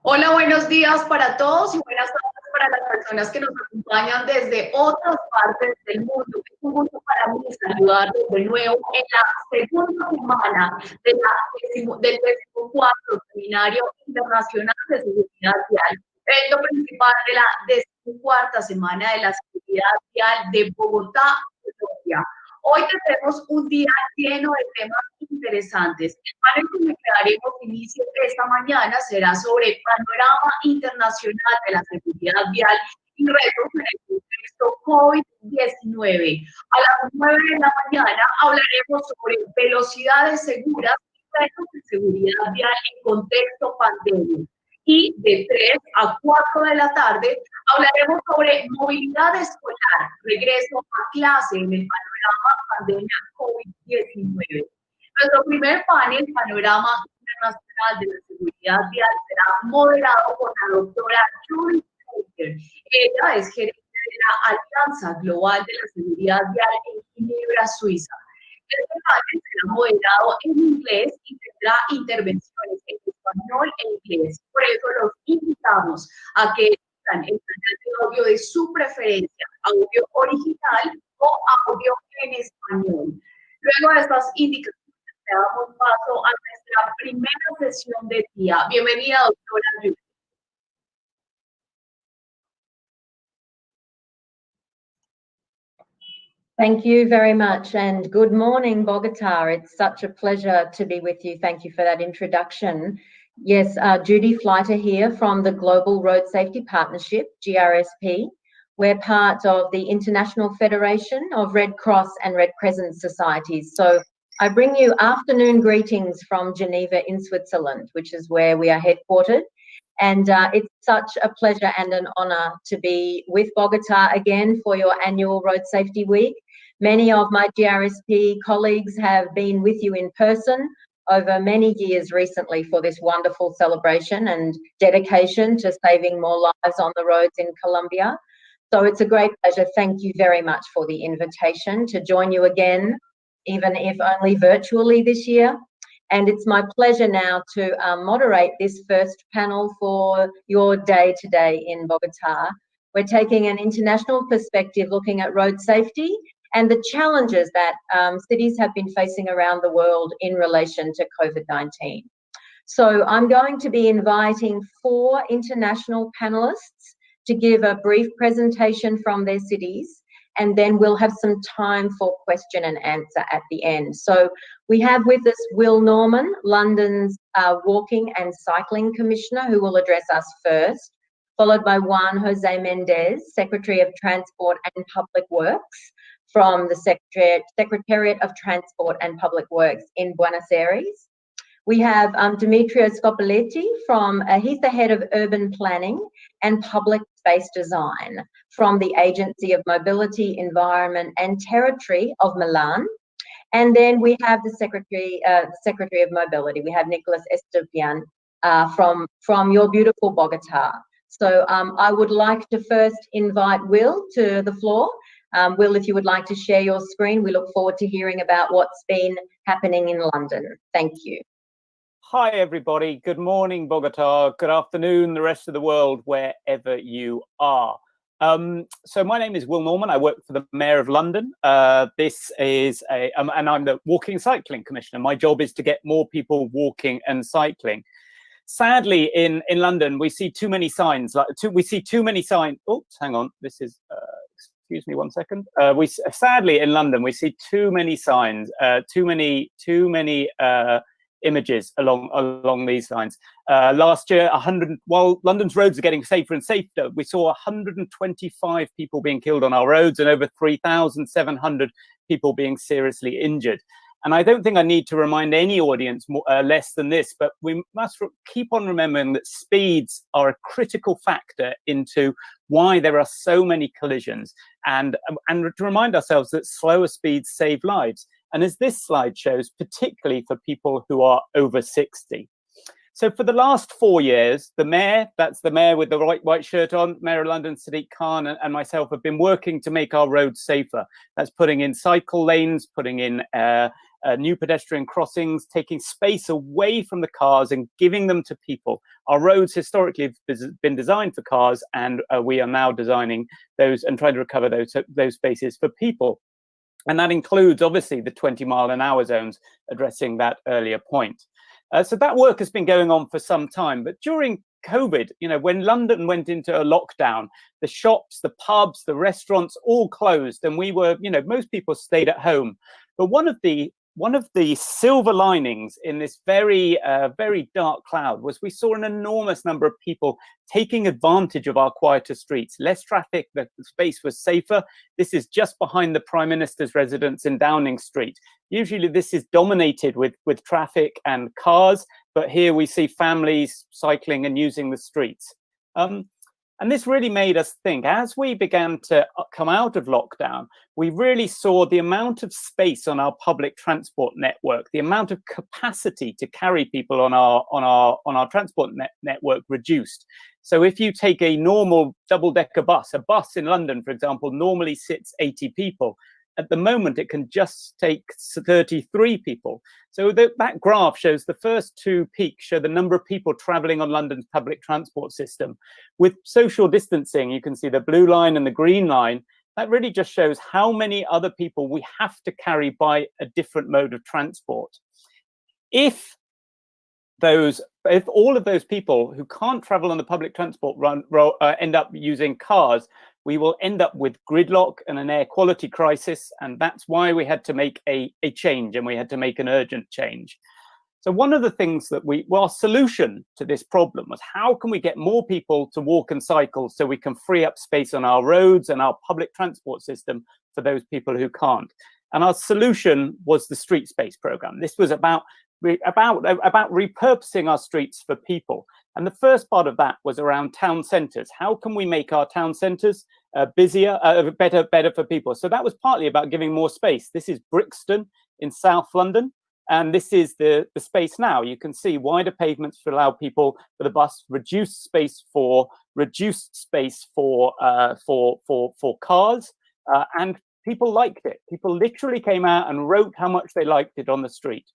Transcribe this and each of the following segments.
Hola, buenos días para todos y buenas tardes para las personas que nos acompañan desde otras partes del mundo. Es un gusto para mí saludarlos de nuevo en la segunda semana del 14º Seminario Internacional de Seguridad Vial, evento principal de la 14ª Semana de la Seguridad Vial de Bogotá, Colombia. Hoy tenemos un día lleno de temas interesantes. El panel con el que daremos inicio esta mañana será sobre Panorama internacional de la seguridad vial y retos en el contexto COVID-19. A las 9 de la mañana hablaremos sobre velocidades seguras y retos de seguridad vial en contexto pandemia. Y de 3 a 4 de la tarde hablaremos sobre movilidad escolar, regreso a clase en el panorama pandemia COVID-19. Nuestro primer panel, Panorama Internacional de la Seguridad Vial, será moderado por la doctora Judy. Ella es gerente de la Alianza Global de la Seguridad Vial en Ginebra, Suiza. Este panel será moderado en inglés y tendrá intervenciones en español e inglés. Por eso los invitamos a que elijan el canal de audio de su preferencia, audio original o audio en español. Luego de estas indicaciones, damos paso a nuestra primera sesión del día. Bienvenida, doctora Judy. Thank you very much, and good morning, Bogota. It's such a pleasure to be with you. Thank you for that introduction. Yes, Judy Fleiter here from the Global Road Safety Partnership, GRSP. We're part of the International Federation of Red Cross and Red Crescent Societies. So I bring you afternoon greetings from Geneva in Switzerland, which is where we are headquartered. And it's such a pleasure and an honour to be with Bogota again for your annual Road Safety Week. Many of my GRSP colleagues have been with you in person over many years recently for this wonderful celebration and dedication to saving more lives on the roads in Colombia. So it's a great pleasure. Thank you very much for the invitation to join you again, even if only virtually this year. And it's my pleasure now to moderate this first panel for your day today in Bogota. We're taking an international perspective looking at road safety and the challenges that cities have been facing around the world in relation to COVID-19. So I'm going to be inviting 4 international panelists to give a brief presentation from their cities, and then we'll have some time for question and answer at the end. So we have with us Will Norman, London's Walking and Cycling Commissioner, who will address us first, followed by Juan Jose Mendez, Secretary of Transport and Public Works from the Secretariat of Transport and Public Works in Buenos Aires. We have Demetrio Scopoletti from, he's the head of urban planning and public space design from the Agency of Mobility, Environment and Territory of Milan. And then we have the Secretary of Mobility. We have Nicolas Estupian from your beautiful Bogota. So I would like to first invite Will to the floor. Will, if you would like to share your screen, we look forward to hearing about what's been happening in London. Thank you. Hi, everybody. Good morning, Bogota. Good afternoon, the rest of the world, wherever you are. So my name is Will Norman. I work for the Mayor of London. This is and I'm the Walking and Cycling Commissioner. My job is to get more people walking and cycling. Sadly, in London, we see too many signs. Oh, hang on. This is. Excuse me 1 second. Sadly in London we see too many signs, too many images along these lines. Last year, while London's roads are getting safer and safer, we saw 125 people being killed on our roads and over 3,700 people being seriously injured. And I don't think I need to remind any audience less than this, but we must keep on remembering that speeds are a critical factor into why there are so many collisions, and to remind ourselves that slower speeds save lives. And as this slide shows, particularly for people who are over 60. So for the last 4 years, the mayor, that's the mayor with the white shirt on, Mayor of London, Sadiq Khan, and myself have been working to make our roads safer. That's putting in cycle lanes, putting in new pedestrian crossings, taking space away from the cars and giving them to people. Our roads historically have been designed for cars, and we are now designing those and trying to recover those spaces for people. And that includes, obviously, the 20-mile-an-hour zones, addressing that earlier point. So that work has been going on for some time. But during COVID, when London went into a lockdown, the shops, the pubs, the restaurants all closed, and we were, most people stayed at home. But one of the silver linings in this very dark cloud was we saw an enormous number of people taking advantage of our quieter streets. Less traffic, the space was safer. This is just behind the Prime Minister's residence in Downing Street. Usually this is dominated with traffic and cars, but here we see families cycling and using the streets. And this really made us think, as we began to come out of lockdown, we really saw the amount of space on our public transport network, the amount of capacity to carry people on our transport network reduced. So if you take a normal double-decker bus, a bus in London, for example, normally sits 80 people. At the moment, it can just take 33 people. So that graph shows the first two peaks show the number of people traveling on London's public transport system. With social distancing, you can see the blue line and the green line. That really just shows how many other people we have to carry by a different mode of transport. If all of those people who can't travel on the public transport end up using cars, we will end up with gridlock and an air quality crisis, and that's why we had to make a change, and we had to make an urgent change. So one of the things that our solution to this problem was, how can we get more people to walk and cycle so we can free up space on our roads and our public transport system for those people who can't? And our solution was the Street Space program. This was about repurposing our streets for people. And the first part of that was around town centres. How can we make our town centres busier, better for people? So that was partly about giving more space. This is Brixton in South London, and this is the space now. You can see wider pavements to allow people for the bus, reduced space for cars, and people liked it. People literally came out and wrote how much they liked it on the street.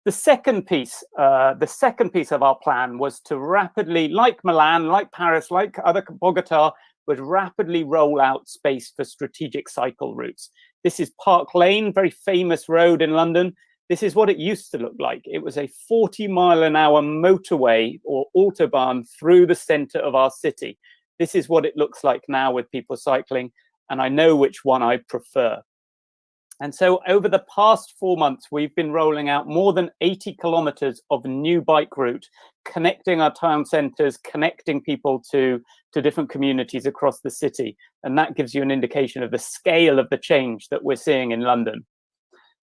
The second piece of our plan was to rapidly, like Milan, like Paris, like Bogota, would rapidly roll out space for strategic cycle routes. This is Park Lane, very famous road in London. This is what it used to look like. It was a 40-mile-an-hour motorway or autobahn through the center of our city. This is what it looks like now with people cycling, and I know which one I prefer. And so over the past 4 months, we've been rolling out more than 80 kilometers of new bike route, connecting our town centers, connecting people to different communities across the city. And that gives you an indication of the scale of the change that we're seeing in London.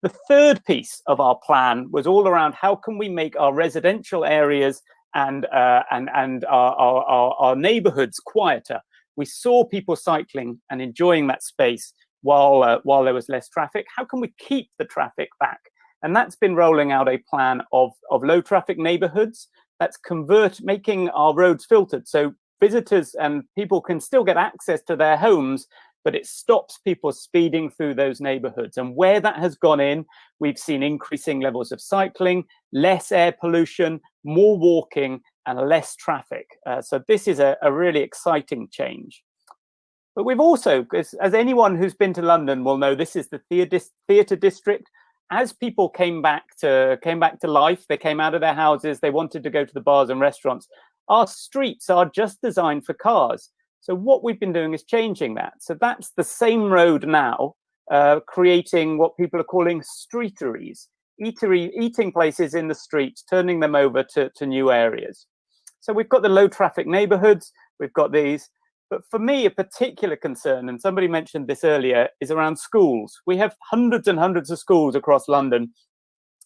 The third piece of our plan was all around how can we make our residential areas and our neighborhoods quieter. We saw people cycling and enjoying that space while there was less traffic. How can we keep the traffic back? And that's been rolling out a plan of low traffic neighborhoods that's making our roads filtered. So visitors and people can still get access to their homes, but it stops people speeding through those neighborhoods. And where that has gone in, we've seen increasing levels of cycling, less air pollution, more walking, and less traffic. So this is a really exciting change. But we've also, as anyone who's been to London will know, this is the theatre district. As people came back to life, they came out of their houses, they wanted to go to the bars and restaurants. Our streets are just designed for cars. So what we've been doing is changing that. So that's the same road now, creating what people are calling streeteries, eating places in the streets, turning them over to new areas. So we've got the low traffic neighborhoods, we've got these. But for me, a particular concern, and somebody mentioned this earlier, is around schools. We have hundreds and hundreds of schools across London.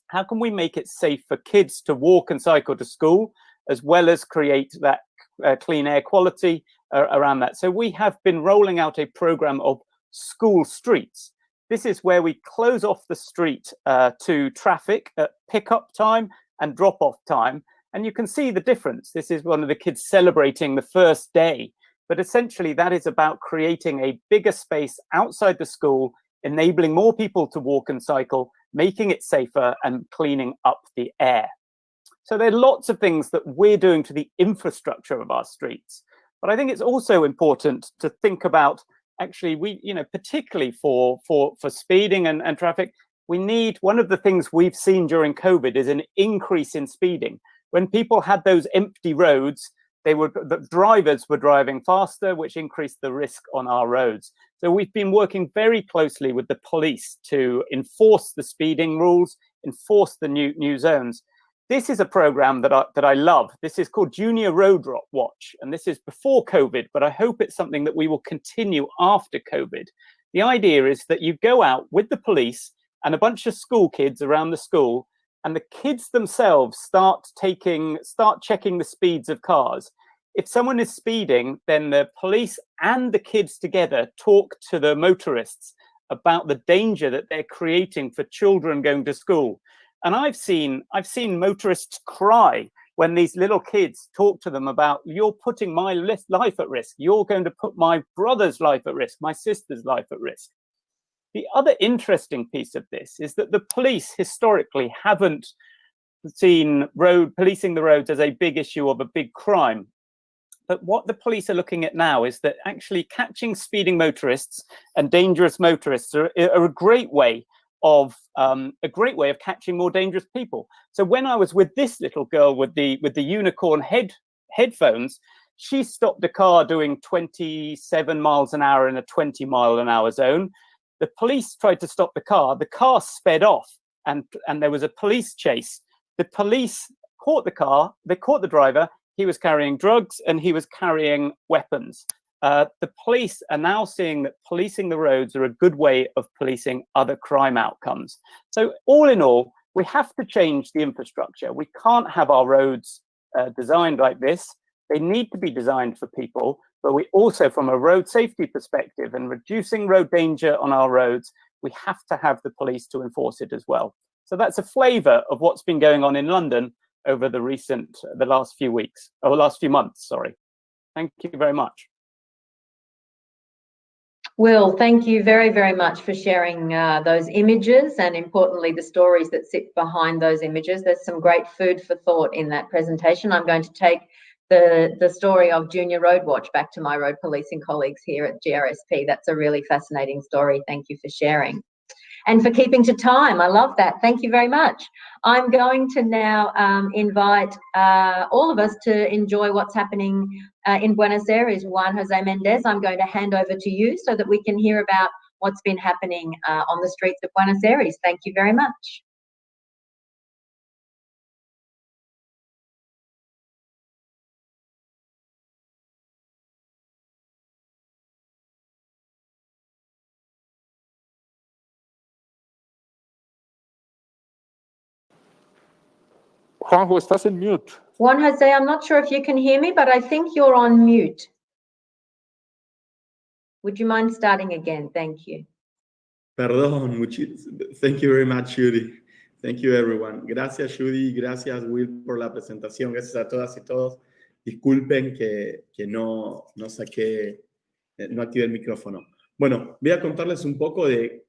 How can we make it safe for kids to walk and cycle to school, as well as create that clean air quality around that? So we have been rolling out a program of school streets. This is where we close off the street to traffic at pickup time and drop-off time. And you can see the difference. This is one of the kids celebrating the first day. But essentially, that is about creating a bigger space outside the school, enabling more people to walk and cycle, making it safer and cleaning up the air. So there are lots of things that we're doing to the infrastructure of our streets. But I think it's also important to think about, actually, particularly for speeding and traffic, we need, one of the things we've seen during COVID is an increase in speeding. When people had those empty roads, the drivers were driving faster, which increased the risk on our roads. So we've been working very closely with the police to enforce the speeding rules, enforce the new zones. This is a program that I love. This is called Junior Road Watch, and this is before COVID, but I hope it's something that we will continue after COVID. The idea is that you go out with the police and a bunch of school kids around the school, and the kids themselves start checking the speeds of cars. If someone is speeding, then the police and the kids together talk to the motorists about the danger that they're creating for children going to school. And I've seen motorists cry when these little kids talk to them about, you're putting my life at risk, you're going to put my brother's life at risk, my sister's life at risk. The other interesting piece of this is that the police historically haven't seen policing the roads as a big issue of a big crime. But what the police are looking at now is that actually catching speeding motorists and dangerous motorists are a great way of catching more dangerous people. So when I was with this little girl with the unicorn headphones, she stopped a car doing 27 miles an hour in a 20-mile-an-hour zone. The police tried to stop the car sped off, and there was a police chase. The police caught the car, they caught the driver, he was carrying drugs and he was carrying weapons. The police are now seeing that policing the roads are a good way of policing other crime outcomes. So all in all, we have to change the infrastructure. We can't have our roads designed like this. They need to be designed for people, but we also, from a road safety perspective and reducing road danger on our roads, we have to have the police to enforce it as well. So that's a flavour of what's been going on in London over the last few months, sorry. Thank you very much. Will, thank you very, very much for sharing those images and, importantly, the stories that sit behind those images. There's some great food for thought in that presentation. I'm going to take the story of Junior Road Watch back to my road policing colleagues here at GRSP. That's a really fascinating story. Thank you for sharing. And for keeping to time. I love that. Thank you very much. I'm going to now invite all of us to enjoy what's happening in Buenos Aires. Juan José Mendez, I'm going to hand over to you so that we can hear about what's been happening on the streets of Buenos Aires. Thank you very much. Juanjo, estás en mute. Juan Jose, I'm not sure if you can hear me, but I think you're on mute. Would you mind starting again? Thank you. Perdón, thank you very much, Judy. Thank you, everyone. Gracias, Judy. Gracias, Will, por la presentación. Gracias a todas y todos. Disculpen que no activé el micrófono. Bueno, voy a contarles un poco de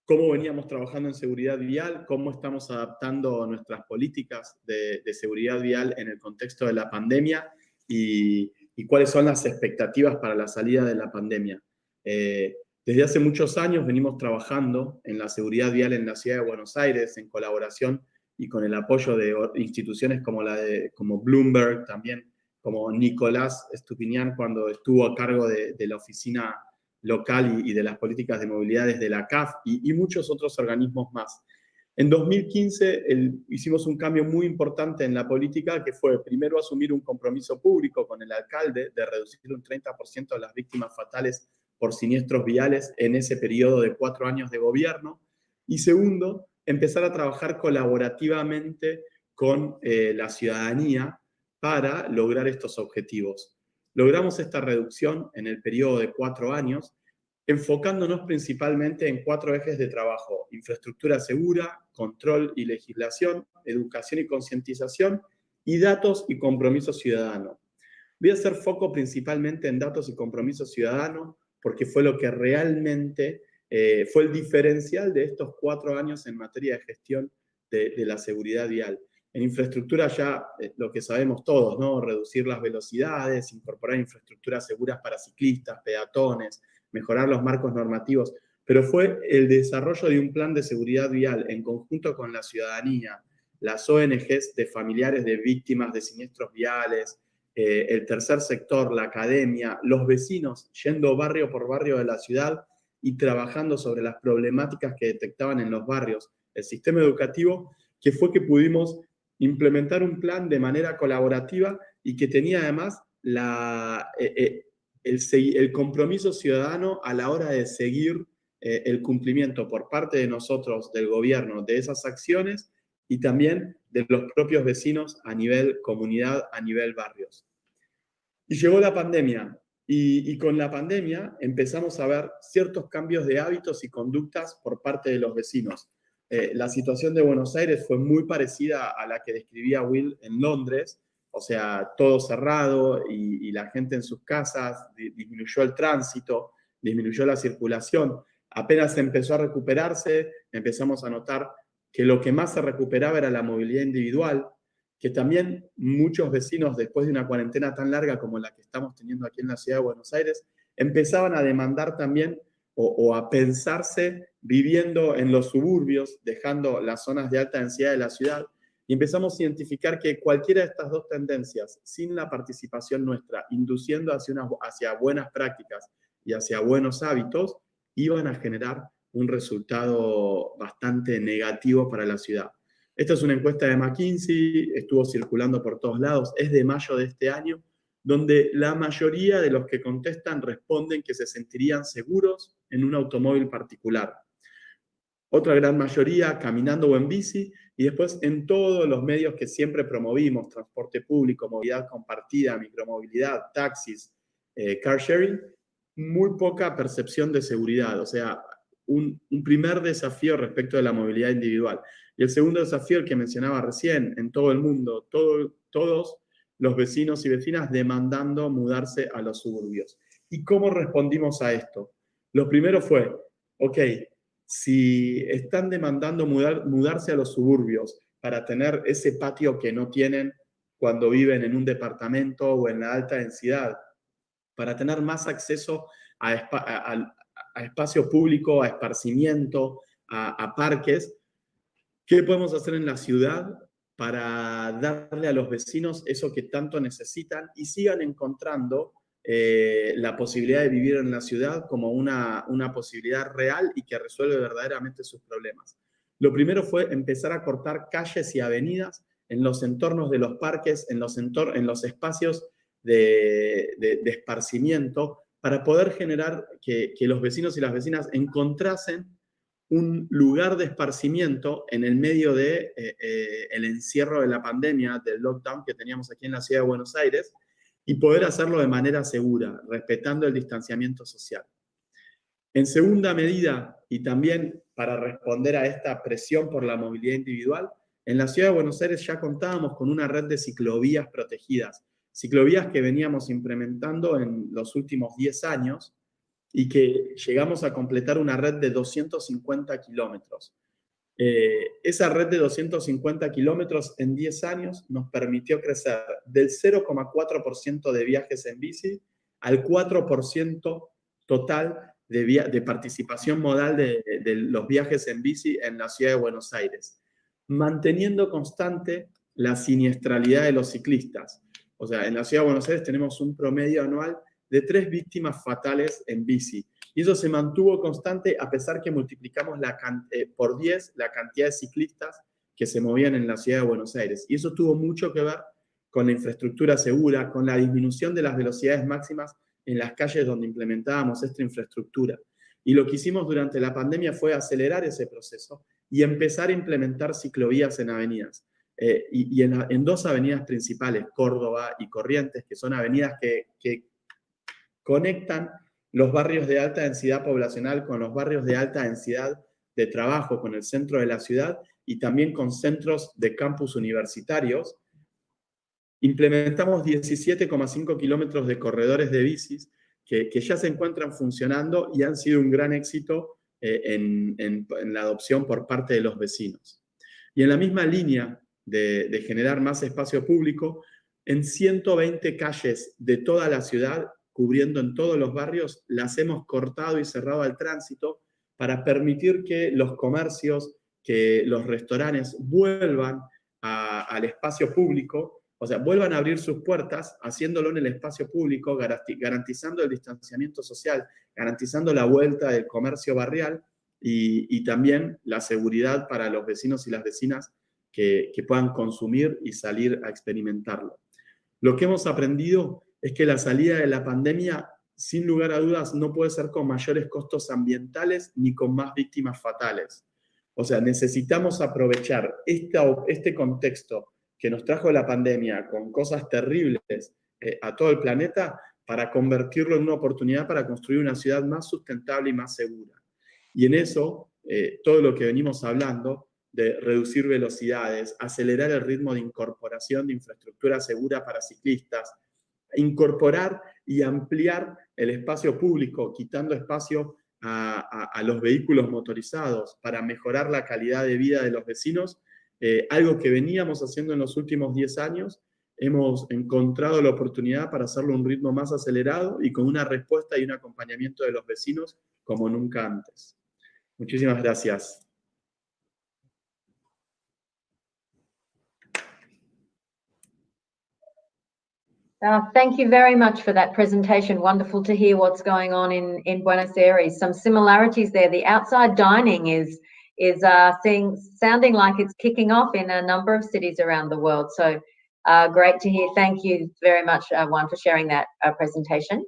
cómo veníamos trabajando en seguridad vial, cómo estamos adaptando nuestras políticas de seguridad vial en el contexto de la pandemia y cuáles son las expectativas para la salida de la pandemia. Desde hace muchos años venimos trabajando en la seguridad vial en la ciudad de Buenos Aires en colaboración y con el apoyo de instituciones como Bloomberg, también como Nicolás Estupinián cuando estuvo a cargo de la oficina local y de las políticas de movilidad desde la CAF y muchos otros organismos más. En 2015 hicimos un cambio muy importante en la política que fue primero asumir un compromiso público con el alcalde de reducir un 30% las víctimas fatales por siniestros viales en ese periodo de 4 años de gobierno y segundo, empezar a trabajar colaborativamente con la ciudadanía para lograr estos objetivos. Logramos esta reducción en el periodo de 4 años, enfocándonos principalmente en 4 ejes de trabajo: infraestructura segura, control y legislación, educación y concientización, y datos y compromiso ciudadano. Voy a hacer foco principalmente en datos y compromiso ciudadano, porque fue lo que realmente fue el diferencial de estos 4 años en materia de gestión de la seguridad vial. En infraestructura ya lo que sabemos todos, ¿no? Reducir las velocidades, incorporar infraestructuras seguras para ciclistas, peatones, mejorar los marcos normativos, pero fue el desarrollo de un plan de seguridad vial en conjunto con la ciudadanía, las ONGs de familiares de víctimas de siniestros viales, el tercer sector, la academia, los vecinos yendo barrio por barrio de la ciudad y trabajando sobre las problemáticas que detectaban en los barrios, el sistema educativo, que fue que pudimos implementar un plan de manera colaborativa y que tenía además el compromiso ciudadano a la hora de seguir el cumplimiento por parte de nosotros, del gobierno, de esas acciones y también de los propios vecinos a nivel comunidad, a nivel barrios. Y llegó la pandemia, y con la pandemia empezamos a ver ciertos cambios de hábitos y conductas por parte de los vecinos. La situación de Buenos Aires fue muy parecida a la que describía Will en Londres, o sea, todo cerrado y la gente en sus casas, disminuyó el tránsito, disminuyó la circulación. Apenas empezó a recuperarse, empezamos a notar que lo que más se recuperaba era la movilidad individual, que también muchos vecinos, después de una cuarentena tan larga como la que estamos teniendo aquí en la ciudad de Buenos Aires, empezaban a demandar también o a pensarse viviendo en los suburbios, dejando las zonas de alta densidad de la ciudad, y empezamos a identificar que cualquiera de estas dos tendencias, sin la participación nuestra, induciendo hacia buenas prácticas y hacia buenos hábitos, iban a generar un resultado bastante negativo para la ciudad. Esta es una encuesta de McKinsey, estuvo circulando por todos lados, es de mayo de este año, donde la mayoría de los que contestan responden que se sentirían seguros en un automóvil particular. Otra gran mayoría caminando o en bici, y después en todos los medios que siempre promovimos, transporte público, movilidad compartida, micromovilidad, taxis, car sharing, muy poca percepción de seguridad, o sea, un primer desafío respecto de la movilidad individual. Y el segundo desafío, el que mencionaba recién, en todo el mundo, todos los vecinos y vecinas demandando mudarse a los suburbios. ¿Y cómo respondimos a esto? Lo primero fue, ok, si están demandando mudarse a los suburbios para tener ese patio que no tienen cuando viven en un departamento o en la alta densidad, para tener más acceso a espacio público, a esparcimiento, a parques, ¿qué podemos hacer en la ciudad para darle a los vecinos eso que tanto necesitan y sigan encontrando la posibilidad de vivir en la ciudad como una posibilidad real y que resuelve verdaderamente sus problemas? Lo primero fue empezar a cortar calles y avenidas en los entornos de los parques, en los espacios de esparcimiento, para poder generar que los vecinos y las vecinas encontrasen un lugar de esparcimiento en el medio de el encierro de la pandemia, del lockdown que teníamos aquí en la ciudad de Buenos Aires, y poder hacerlo de manera segura, respetando el distanciamiento social. En segunda medida, y también para responder a esta presión por la movilidad individual, en la ciudad de Buenos Aires ya contábamos con una red de ciclovías protegidas, ciclovías que veníamos implementando en los últimos 10 años, y que llegamos a completar una red de 250 kilómetros. Esa red de 250 kilómetros en 10 años nos permitió crecer del 0,4% de viajes en bici al 4% total de participación modal de los viajes en bici en la ciudad de Buenos Aires, manteniendo constante la siniestralidad de los ciclistas. O sea, en la ciudad de Buenos Aires tenemos un promedio anual de 3 víctimas fatales en bici. Y eso se mantuvo constante a pesar que multiplicamos por 10 la cantidad de ciclistas que se movían en la ciudad de Buenos Aires. Y eso tuvo mucho que ver con la infraestructura segura, con la disminución de las velocidades máximas en las calles donde implementábamos esta infraestructura. Y lo que hicimos durante la pandemia fue acelerar ese proceso y empezar a implementar ciclovías en avenidas. Y en 2 avenidas principales, Córdoba y Corrientes, que son avenidas que conectan los barrios de alta densidad poblacional con los barrios de alta densidad de trabajo, con el centro de la ciudad y también con centros de campus universitarios. Implementamos 17,5 kilómetros de corredores de bicis que ya se encuentran funcionando y han sido un gran éxito en la adopción por parte de los vecinos. Y en la misma línea de generar más espacio público, en 120 calles de toda la ciudad, cubriendo en todos los barrios, las hemos cortado y cerrado al tránsito para permitir que los comercios, que los restaurantes vuelvan al espacio público, o sea, vuelvan a abrir sus puertas, haciéndolo en el espacio público, garantizando el distanciamiento social, garantizando la vuelta del comercio barrial y también la seguridad para los vecinos y las vecinas que puedan consumir y salir a experimentarlo. Lo que hemos aprendido es que la salida de la pandemia, sin lugar a dudas, no puede ser con mayores costos ambientales ni con más víctimas fatales. O sea, necesitamos aprovechar este contexto que nos trajo la pandemia con cosas terribles a todo el planeta para convertirlo en una oportunidad para construir una ciudad más sustentable y más segura. Y en eso, todo lo que venimos hablando, de reducir velocidades, acelerar el ritmo de incorporación de infraestructura segura para ciclistas, incorporar y ampliar el espacio público, quitando espacio a los vehículos motorizados para mejorar la calidad de vida de los vecinos, algo que veníamos haciendo en los últimos 10 años, hemos encontrado la oportunidad para hacerlo a un ritmo más acelerado y con una respuesta y un acompañamiento de los vecinos como nunca antes. Muchísimas gracias. Thank you very much for that presentation. Wonderful to hear what's going on in Buenos Aires. Some similarities there. The outside dining is sounding like it's kicking off in a number of cities around the world. So great to hear. Thank you very much, Juan, for sharing that presentation.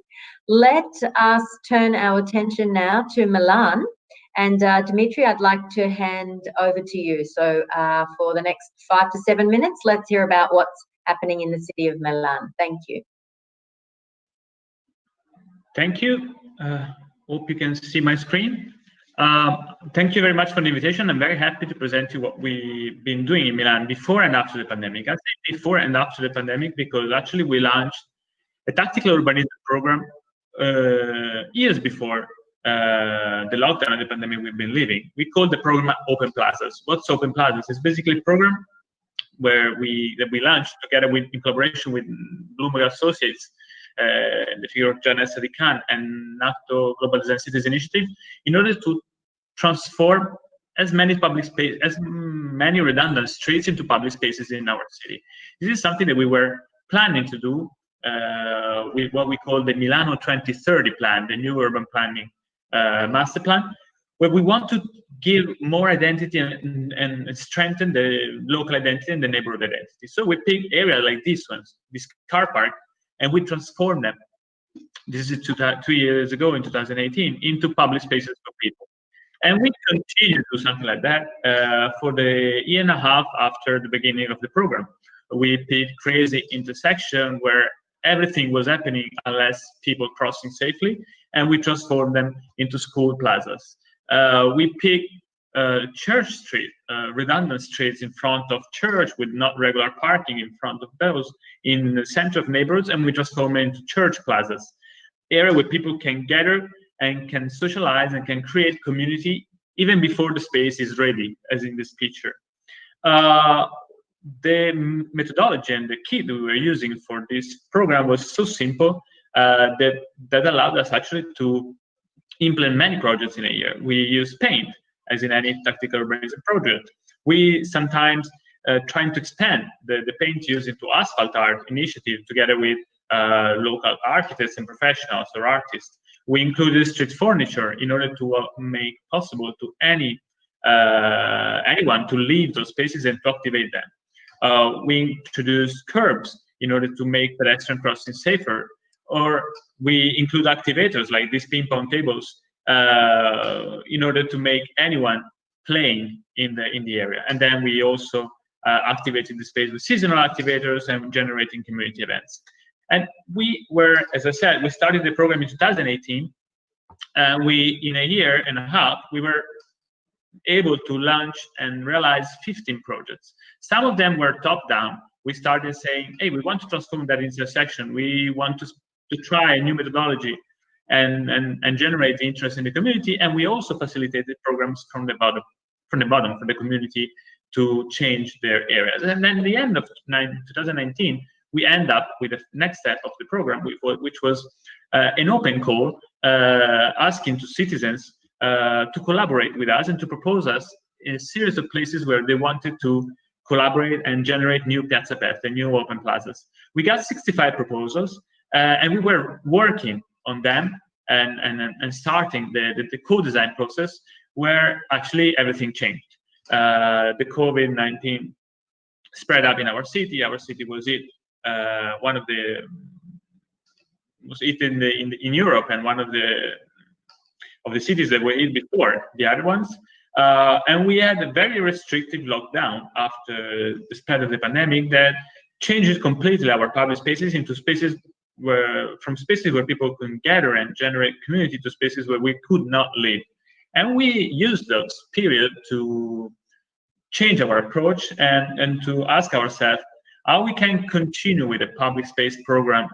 Let us turn our attention now to Milan. And Dimitri, I'd like to hand over to you. So for the next 5 to 7 minutes, let's hear about what's happening in the city of Milan. Thank you. Thank you. Hope you can see my screen. Thank you very much for the invitation. I'm very happy to present you what we've been doing in Milan before and after the pandemic. I say before and after the pandemic because actually we launched a tactical urbanism program years before the lockdown and the pandemic we've been living. We call the program Open Plazas. What's Open Plazas? It's basically a program where we launched together in collaboration with Bloomberg Associates, the figure of John Sadikan and NATO Global Design Cities Initiative, in order to transform as many redundant streets into public spaces in our city. This is something that we were planning to do with what we call the Milano 2030 plan, the new urban planning master plan, where we want to give more identity and strengthen the local identity and the neighborhood identity. So we pick areas like this car park, and we transform them. This is 2 years ago in 2018 into public spaces for people. And we continue to do something like that for the year and a half after the beginning of the program. We picked crazy intersection where everything was happening unless people crossing safely, and we transformed them into school plazas. We picked Church Street, redundant streets in front of church with not regular parking in front of those in the center of neighborhoods, and we transform them into church plazas, area where people can gather and can socialize and can create community even before the space is ready, as in this picture. The methodology and the key that we were using for this program was so simple that allowed us actually to implement many projects in a year. We use paint, as in any tactical urbanism project. We sometimes trying to expand the paint use into asphalt art initiative together with local architects and professionals or artists. We included street furniture in order to make possible to anyone to leave those spaces and to activate them. We introduced curbs in order to make pedestrian crossing safer, or we include activators like these ping pong tables in order to make anyone playing in the area. And then we also activated the space with seasonal activators and generating community events. And we were, as I said, we started the program in 2018, and in a year and a half, we were able to launch and realize 15 projects. Some of them were top-down. We started saying, hey, we want to transform that intersection. We want to try a new methodology and generate interest in the community. And we also facilitated programs from the bottom, from the community to change their areas. And then at the end of 2019, we end up with the next step of the program, which was an open call asking to citizens to collaborate with us and to propose us a series of places where they wanted to collaborate and generate new piazza aperte, new open plazas. We got 65 proposals, and we were working on them and starting the co-design process, where actually everything changed. The COVID-19 spread up in our city. Our city was hit, in Europe, and one of the cities that were hit before the other ones. And we had a very restrictive lockdown after the spread of the pandemic that changes completely our public spaces into spaces from spaces where people could gather and generate community to spaces where we could not live. And we used those period to change our approach and to ask ourselves how we can continue with a public space program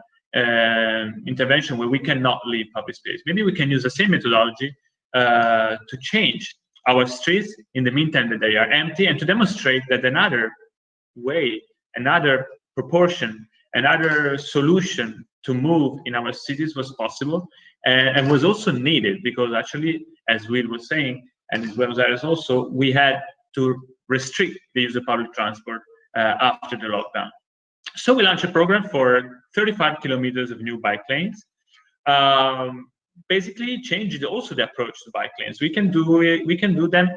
intervention where we cannot leave public space. Maybe we can use the same methodology to change our streets in the meantime that they are empty, and to demonstrate that another way, another proportion, another solution to move in our cities was possible and was also needed, because actually, as Will was saying, and in Buenos Aires also, we had to restrict the use of public transport after the lockdown. So we launched a program for 35 kilometers of new bike lanes. Basically changed also the approach to bike lanes. We can do them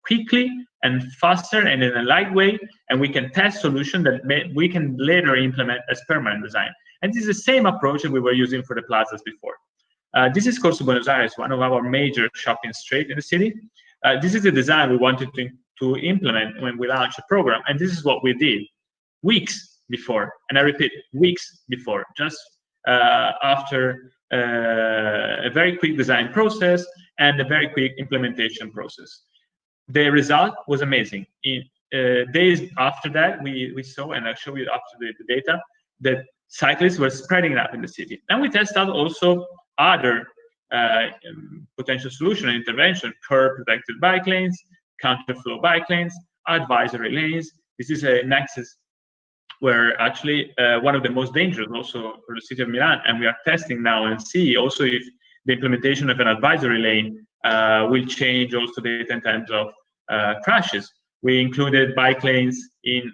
quickly and faster and in a light way, and we can test solutions that we can later implement as permanent design. And this is the same approach that we were using for the plazas before. This is Corso Buenos Aires, one of our major shopping streets in the city. This is the design we wanted to implement when we launched the program, and this is what we did weeks before, and I repeat, weeks before, just after a very quick design process and a very quick implementation process. The result was amazing. In days after that, we saw, and I'll show you after the data, that cyclists were spreading up in the city. And we tested out also other potential solution and intervention: curb protected bike lanes, counterflow bike lanes, advisory lanes. This is a nexus where actually one of the most dangerous also for the city of Milan, and we are testing now and see also if the implementation of an advisory lane will change also data in terms of crashes. We included bike lanes in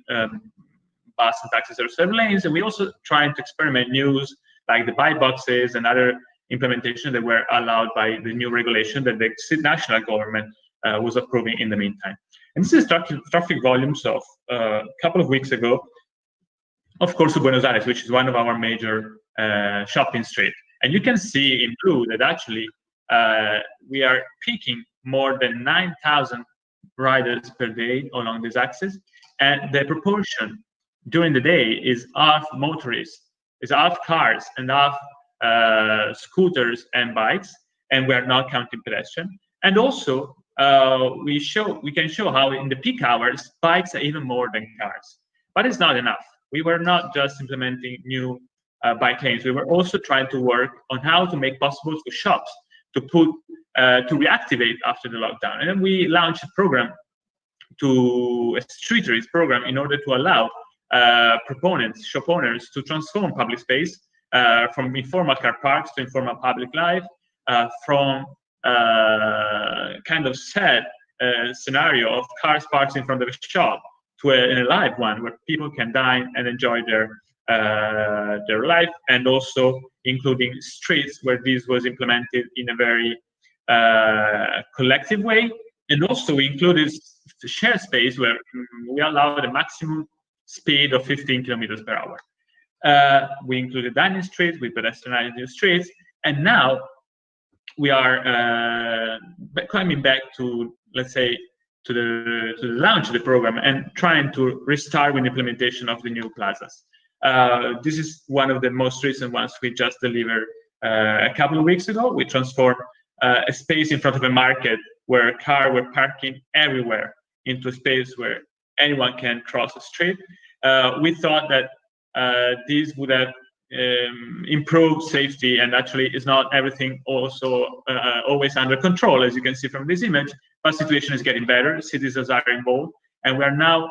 bus and taxi service lanes, and we also trying to experiment news like the bike boxes and other implementation that were allowed by the new regulation that the national government was approving in the meantime. And this is traffic volumes of a couple of weeks ago, of course, Buenos Aires, which is one of our major shopping streets. And you can see in blue that actually we are peaking more than 9,000 riders per day along this axis. And the proportion during the day is half motorists, is half cars and half scooters and bikes, and we are not counting pedestrian. And also, we can show how in the peak hours, bikes are even more than cars. But it's not enough. We were not just implementing new bike lanes. We were also trying to work on how to make possible for shops to reactivate after the lockdown. And then we launched a program, a street race program, in order to allow proponents, shop owners, to transform public space from informal car parks to informal public life, from kind of sad scenario of cars parked in front of a shop to a live one where people can dine and enjoy their life, and also including streets where this was implemented in a very collective way. And also we included shared space where we allowed a maximum speed of 15 kilometers per hour. We included dining streets, we pedestrianized new streets, and now we are coming back to, let's say, to the launch of the program and trying to restart with the implementation of the new plazas. This is one of the most recent ones we just delivered a couple of weeks ago. We transformed a space in front of a market where cars were parking everywhere into a space where anyone can cross the street. We thought that this would have improve safety, and actually is not everything also always under control, as you can see from this image, but situation is getting better, citizens are involved, and we are now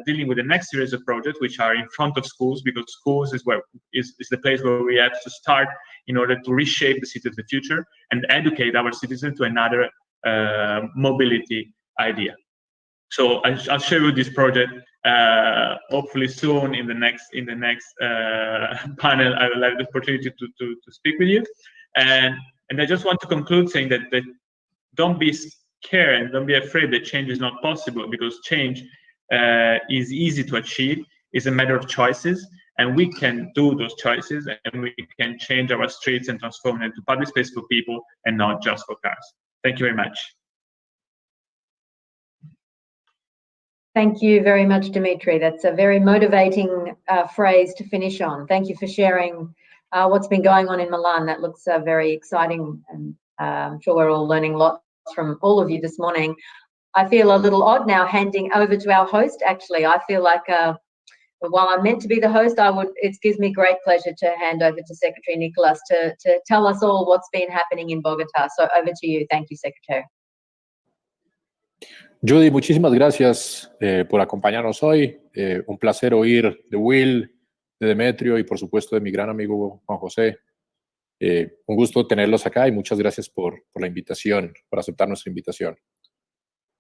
dealing with the next series of projects which are in front of schools, because schools is the place where we have to start in order to reshape the city of the future and educate our citizens to another mobility idea. So I'll share you this project hopefully soon in the next panel. I will have the opportunity to speak with you, and I just want to conclude saying that don't be scared and don't be afraid that change is not possible, because change is easy to achieve. It's a matter of choices, and we can do those choices, and we can change our streets and transform them into public space for people and not just for cars. Thank you very much. Thank you very much, Dimitri. That's a very motivating phrase to finish on. Thank you for sharing what's been going on in Milan. That looks very exciting, and I'm sure we're all learning lots from all of you this morning. I feel a little odd now handing over to our host. Actually, I feel like while I'm meant to be the host, it gives me great pleasure to hand over to Secretary Nicolas to tell us all what's been happening in Bogotá. So over to you. Thank you, Secretary. Judy, muchísimas gracias por acompañarnos hoy. Un placer oír de Will, de Demetrio y por supuesto de mi gran amigo Juan José. Un gusto tenerlos acá y muchas gracias por la invitación, por aceptar nuestra invitación.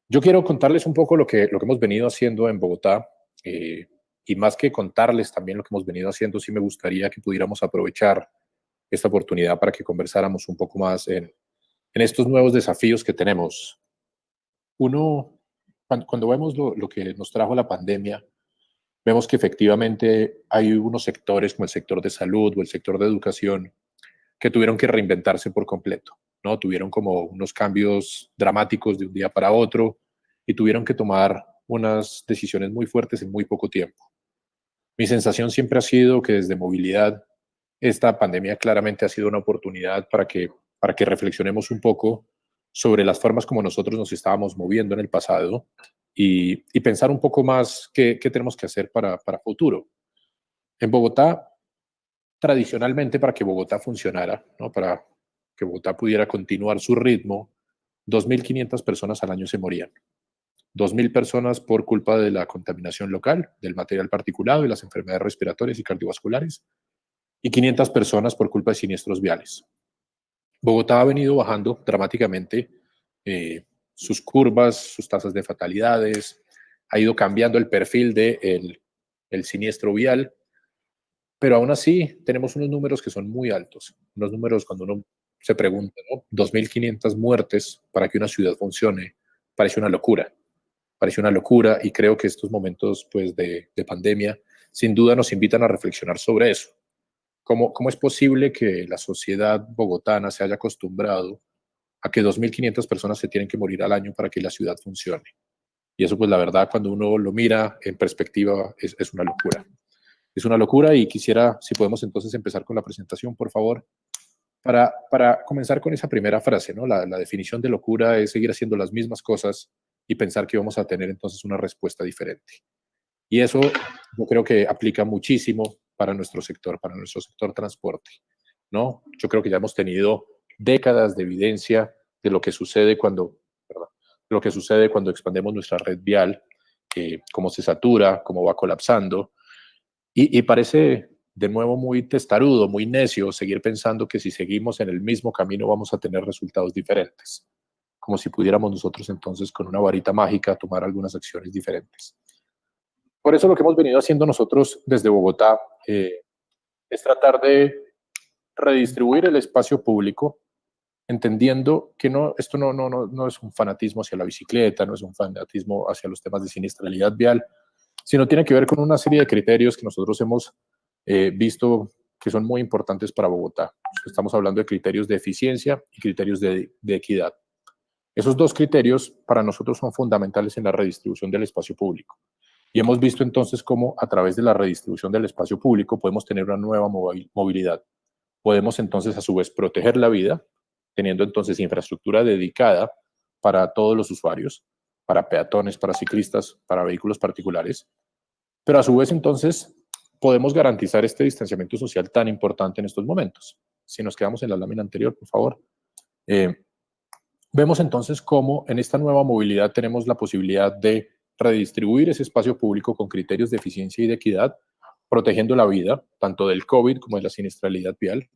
Yo quiero contarles un poco lo que hemos venido haciendo en Bogotá, y más que contarles también lo que hemos venido haciendo, sí me gustaría que pudiéramos aprovechar esta oportunidad para que conversáramos un poco más en estos nuevos desafíos que tenemos. Uno, cuando vemos lo que nos trajo la pandemia, vemos que efectivamente hay unos sectores como el sector de salud o el sector de educación que tuvieron que reinventarse por completo, ¿no? Tuvieron como unos cambios dramáticos de un día para otro y tuvieron que tomar unas decisiones muy fuertes en muy poco tiempo. Mi sensación siempre ha sido que desde Movilidad esta pandemia claramente ha sido una oportunidad para que reflexionemos un poco sobre las formas como nosotros nos estábamos moviendo en el pasado y pensar un poco más qué tenemos que hacer para futuro. En Bogotá, tradicionalmente, para que Bogotá funcionara, ¿no? Para que Bogotá pudiera continuar su ritmo, 2.500 personas al año se morían. 2.000 personas por culpa de la contaminación local, del material particulado y las enfermedades respiratorias y cardiovasculares, y 500 personas por culpa de siniestros viales. Bogotá ha venido bajando dramáticamente sus curvas, sus tasas de fatalidades, ha ido cambiando el perfil del siniestro vial, pero aún así tenemos unos números que son muy altos. Unos números cuando uno se pregunta, ¿no? 2.500 muertes para que una ciudad funcione, parece una locura. Parece una locura y creo que estos momentos pues, de pandemia sin duda nos invitan a reflexionar sobre eso. ¿Cómo es posible que la sociedad bogotana se haya acostumbrado a que 2.500 personas se tienen que morir al año para que la ciudad funcione? Y eso, pues, la verdad, cuando uno lo mira en perspectiva, es una locura. Es una locura y quisiera, si podemos entonces empezar con la presentación, por favor, para comenzar con esa primera frase, ¿no? La definición de locura es seguir haciendo las mismas cosas y pensar que vamos a tener entonces una respuesta diferente. Y eso yo creo que aplica muchísimo para nuestro sector transporte, ¿no? Yo creo que ya hemos tenido décadas de evidencia de lo que sucede cuando expandemos nuestra red vial, cómo se satura, cómo va colapsando, y parece de nuevo muy testarudo, muy necio seguir pensando que si seguimos en el mismo camino vamos a tener resultados diferentes, como si pudiéramos nosotros entonces con una varita mágica tomar algunas acciones diferentes. Por eso lo que hemos venido haciendo nosotros desde Bogotá es tratar de redistribuir el espacio público, entendiendo que esto no es un fanatismo hacia la bicicleta, no es un fanatismo hacia los temas de siniestralidad vial, sino tiene que ver con una serie de criterios que nosotros hemos visto que son muy importantes para Bogotá. Estamos hablando de criterios de eficiencia y criterios de equidad. Esos dos criterios para nosotros son fundamentales en la redistribución del espacio público. Y hemos visto entonces cómo a través de la redistribución del espacio público podemos tener una nueva movilidad. Podemos entonces a su vez proteger la vida, teniendo entonces infraestructura dedicada para todos los usuarios, para peatones, para ciclistas, para vehículos particulares, pero a su vez entonces podemos garantizar este distanciamiento social tan importante en estos momentos? Si nos quedamos en la lámina anterior, por favor. Vemos entonces cómo en esta nueva movilidad tenemos la posibilidad de redistribuir ese espacio público con criterios de eficiencia y de equidad, protegiendo la vida, tanto del COVID como de la siniestralidad vial.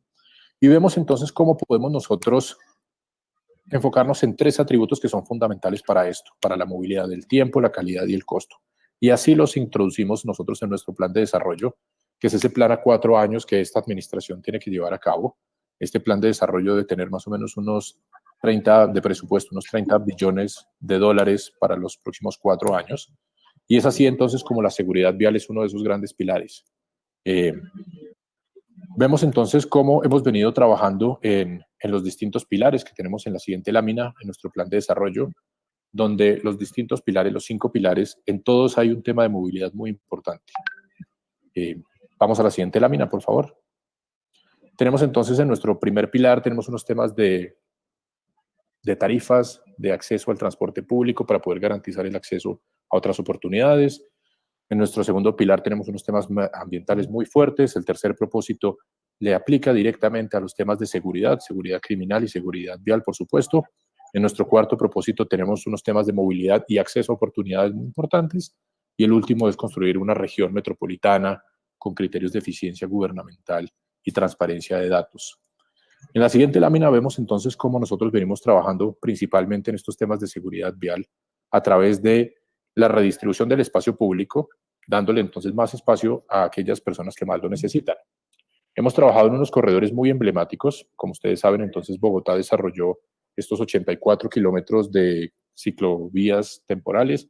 Y vemos entonces cómo podemos nosotros enfocarnos en 3 atributos que son fundamentales para esto, para la movilidad: del tiempo, la calidad y el costo. Y así los introducimos nosotros en nuestro plan de desarrollo, que es ese plan a 4 años que esta administración tiene que llevar a cabo. Este plan de desarrollo debe tener más o menos unos 30 de presupuesto, unos 30 billones de dólares para los próximos 4 años. Y es así entonces como la seguridad vial es uno de esos grandes pilares. Vemos entonces cómo hemos venido trabajando en los distintos pilares que tenemos en la siguiente lámina, en nuestro plan de desarrollo, donde los distintos pilares, los 5 pilares, en todos hay un tema de movilidad muy importante. Vamos a la siguiente lámina, por favor. Tenemos entonces en nuestro primer pilar, tenemos unos temas de tarifas, de acceso al transporte público para poder garantizar el acceso a otras oportunidades. En nuestro segundo pilar tenemos unos temas ambientales muy fuertes. El tercer propósito le aplica directamente a los temas de seguridad, seguridad criminal y seguridad vial, por supuesto. En nuestro cuarto propósito tenemos unos temas de movilidad y acceso a oportunidades muy importantes. Y el último es construir una región metropolitana con criterios de eficiencia gubernamental y transparencia de datos. En la siguiente lámina vemos entonces cómo nosotros venimos trabajando principalmente en estos temas de seguridad vial a través de la redistribución del espacio público, dándole entonces más espacio a aquellas personas que más lo necesitan. Hemos trabajado en unos corredores muy emblemáticos. Como ustedes saben, entonces Bogotá desarrolló estos 84 kilómetros de ciclovías temporales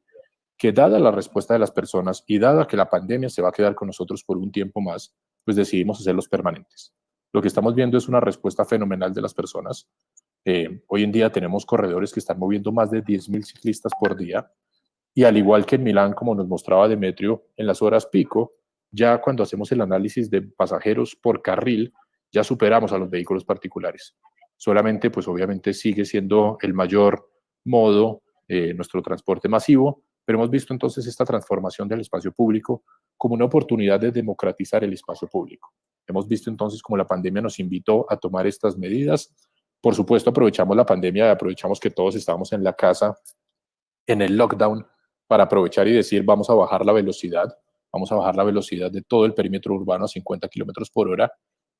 que, dada la respuesta de las personas y dada que la pandemia se va a quedar con nosotros por un tiempo más, pues decidimos hacerlos permanentes. Lo que estamos viendo es una respuesta fenomenal de las personas. Hoy en día tenemos corredores que están moviendo más de 10.000 ciclistas por día. Y al igual que en Milán, como nos mostraba Demetrio, en las horas pico, ya cuando hacemos el análisis de pasajeros por carril, ya superamos a los vehículos particulares. Solamente, pues obviamente sigue siendo el mayor modo nuestro transporte masivo, pero hemos visto entonces esta transformación del espacio público como una oportunidad de democratizar el espacio público. Hemos visto entonces cómo la pandemia nos invitó a tomar estas medidas. Por supuesto, aprovechamos la pandemia y aprovechamos que todos estábamos en la casa, en el lockdown, para aprovechar y decir, vamos a bajar la velocidad de todo el perímetro urbano a 50 kilómetros por hora,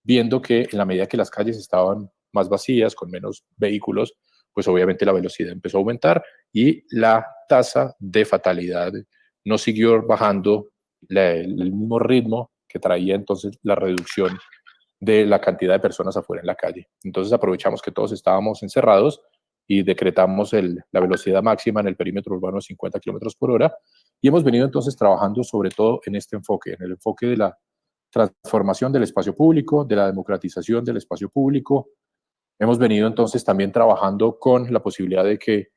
viendo que en la medida que las calles estaban más vacías, con menos vehículos, pues obviamente la velocidad empezó a aumentar y la tasa de fatalidad no siguió bajando el mismo ritmo que traía entonces la reducción de la cantidad de personas afuera en la calle. Entonces aprovechamos que todos estábamos encerrados y decretamos la velocidad máxima en el perímetro urbano de 50 kilómetros por hora. Y hemos venido entonces trabajando sobre todo en este enfoque, en el enfoque de la transformación del espacio público, de la democratización del espacio público. Hemos venido entonces también trabajando con la posibilidad de que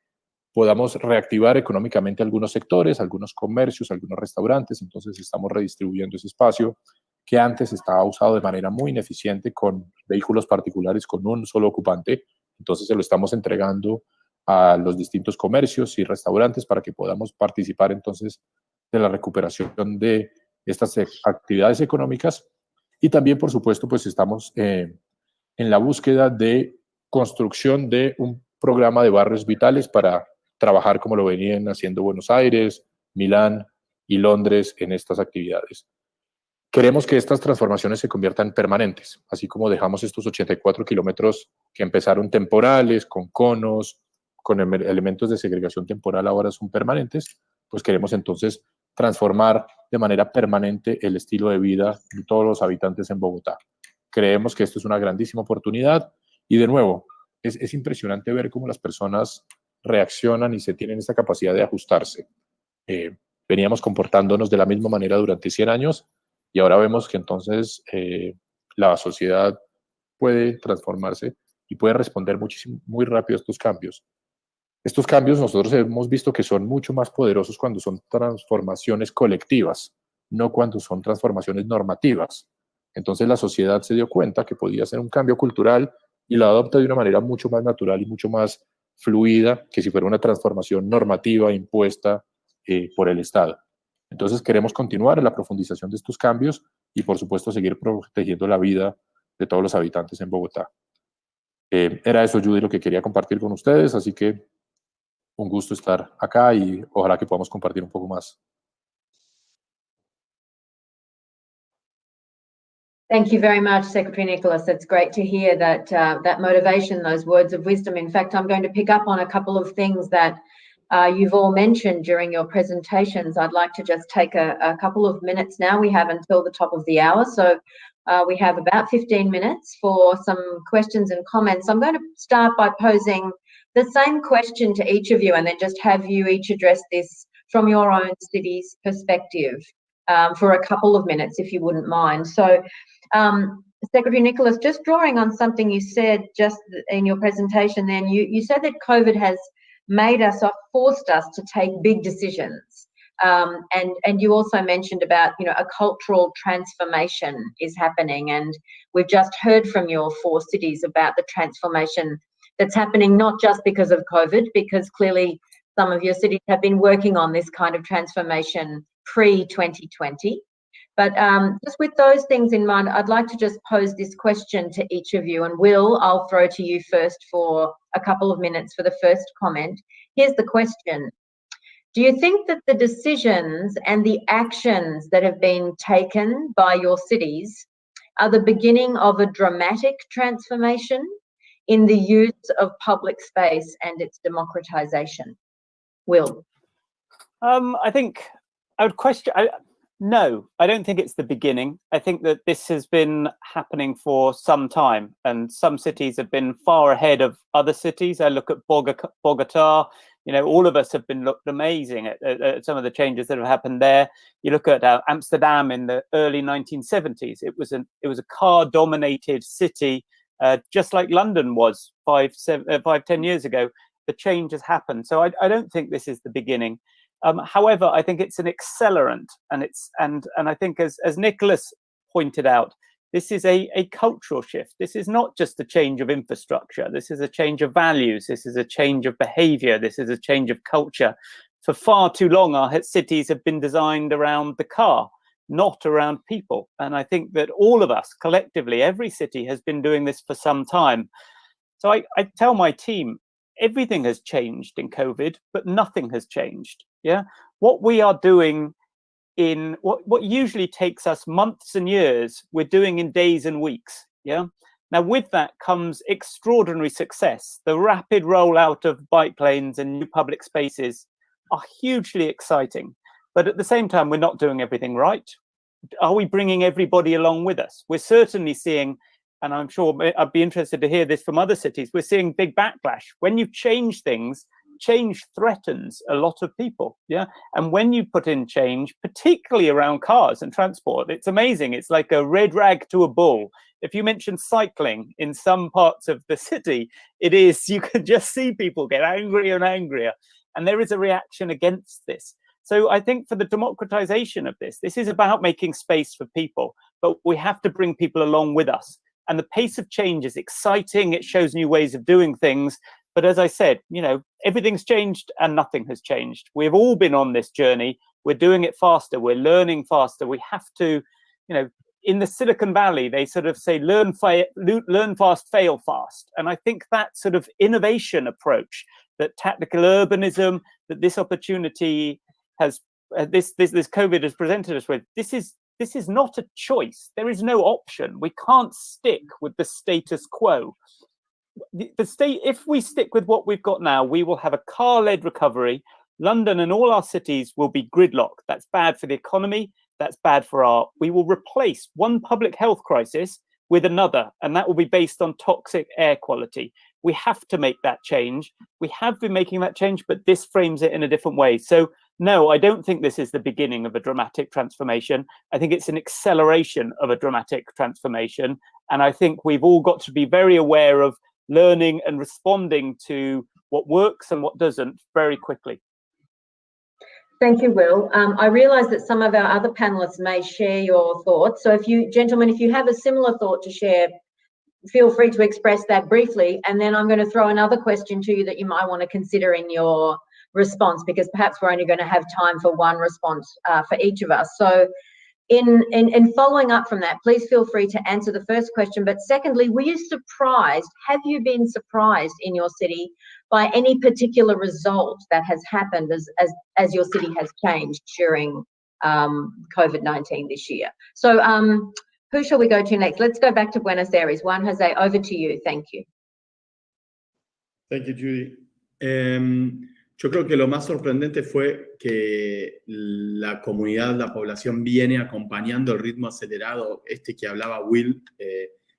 podamos reactivar económicamente algunos sectores, algunos comercios, algunos restaurantes. Entonces estamos redistribuyendo ese espacio que antes estaba usado de manera muy ineficiente con vehículos particulares con un solo ocupante. Entonces se lo estamos entregando a los distintos comercios y restaurantes para que podamos participar entonces de la recuperación de estas actividades económicas. Y también, por supuesto, pues estamos en la búsqueda de construcción de un programa de barrios vitales para trabajar como lo venían haciendo Buenos Aires, Milán y Londres en estas actividades. Queremos que estas transformaciones se conviertan permanentes, así como dejamos estos 84 kilómetros que empezaron temporales, con conos, con elementos de segregación temporal, ahora son permanentes, pues queremos entonces transformar de manera permanente el estilo de vida de todos los habitantes en Bogotá. Creemos que esto es una grandísima oportunidad y, de nuevo, es impresionante ver cómo las personas reaccionan y se tienen esta capacidad de ajustarse. Veníamos comportándonos de la misma manera durante 100 años, y ahora vemos que entonces la sociedad puede transformarse y puede responder muy rápido a estos cambios. Estos cambios nosotros hemos visto que son mucho más poderosos cuando son transformaciones colectivas, no cuando son transformaciones normativas. Entonces la sociedad se dio cuenta que podía hacer un cambio cultural y lo adopta de una manera mucho más natural y mucho más fluida que si fuera una transformación normativa impuesta por el Estado. Entonces queremos continuar en la profundización de estos cambios y por supuesto seguir protegiendo la vida de todos los habitantes en Bogotá. Era eso, Judy, lo que quería compartir con ustedes, así que un gusto estar acá y ojalá que podamos compartir un poco más. Thank you very much, Secretary Nicholas. It's great to hear that that motivation, those words of wisdom. In fact, I'm going to pick up on a couple of things that you've all mentioned during your presentations. I'd like to just take a couple of minutes now. We have until the top of the hour, so we have about 15 minutes for some questions and comments. I'm going to start by posing the same question to each of you and then just have you each address this from your own city's perspective for a couple of minutes, if you wouldn't mind. So, Secretary Nicholas, just drawing on something you said just in your presentation then, you said that COVID has made us or forced us to take big decisions. And you also mentioned about, you know, a cultural transformation is happening, and we've just heard from your 4 cities about the transformation that's happening, not just because of COVID, because clearly some of your cities have been working on this kind of transformation pre-2020. But just with those things in mind, I'd like to just pose this question to each of you. And Will, I'll throw to you first for a couple of minutes for the first comment. Here's the question. Do you think that the decisions and the actions that have been taken by your cities are the beginning of a dramatic transformation in the use of public space and its democratization? Will? I think I would question... No, I don't think it's the beginning. I think that this has been happening for some time, and some cities have been far ahead of other cities. I look at Bogotá, you know, all of us have been looked amazing at some of the changes that have happened there. You look at Amsterdam in the early 1970s. It was a car-dominated city, just like London was 5-10 years ago. The change has happened. So I don't think this is the beginning. However, I think it's an accelerant, and I think as Nicholas pointed out, this is a cultural shift. This is not just a change of infrastructure. This is a change of values. This is a change of behavior. This is a change of culture. For far too long, our cities have been designed around the car, not around people. And I think that all of us collectively, every city has been doing this for some time. So I tell my team, everything has changed in COVID, but nothing has changed. Yeah, what we are doing in what usually takes us months and years, we're doing in days and weeks. Yeah. Now with that comes extraordinary success. The rapid rollout of bike lanes and new public spaces are hugely exciting. But at the same time, we're not doing everything right. Are we bringing everybody along with us? We're certainly seeing, and I'm sure I'd be interested to hear this from other cities, we're seeing big backlash. When you change things, change threatens a lot of people. Yeah. And when you put in change, particularly around cars and transport, it's amazing. It's like a red rag to a bull. If you mention cycling in some parts of the city, it is, you can just see people get angrier and angrier. And there is a reaction against this. So I think for the democratization of this is about making space for people, but we have to bring people along with us. And the pace of change is exciting. It shows new ways of doing things. But as I said, you know, everything's changed and nothing has changed. We've all been on this journey. We're doing it faster. We're learning faster. We have to, you know, in the Silicon Valley, they sort of say, learn fast, fail fast. And I think that sort of innovation approach, that tactical urbanism, that this opportunity has, this COVID has presented us with, this is not a choice. There is no option. We can't stick with the status quo. If we stick with what we've got now, we will have a car-led recovery. London and all our cities will be gridlocked. That's bad for the economy. That's bad for we will replace one public health crisis with another, and that will be based on toxic air quality. We have to make that change. We have been making that change, but this frames it in a different way. So no, I don't think this is the beginning of a dramatic transformation. I think it's an acceleration of a dramatic transformation. And I think we've all got to be very aware of learning and responding to what works and what doesn't very quickly. Thank you, Will. I realise that some of our other panellists may share your thoughts. So if you, gentlemen, if you have a similar thought to share, feel free to express that briefly. And then I'm going to throw another question to you that you might want to consider in your response, because perhaps we're only going to have time for one response for each of us. So in following up from that, please feel free to answer the first question. But secondly, were you surprised? Have you been surprised in your city by any particular result that has happened as your city has changed during COVID-19 this year? So who shall we go to next? Let's go back to Buenos Aires. Juan Jose, over to you. Thank you. Thank you, Judy. Yo creo que lo más sorprendente fue que la comunidad, la población viene acompañando el ritmo acelerado, que hablaba Will,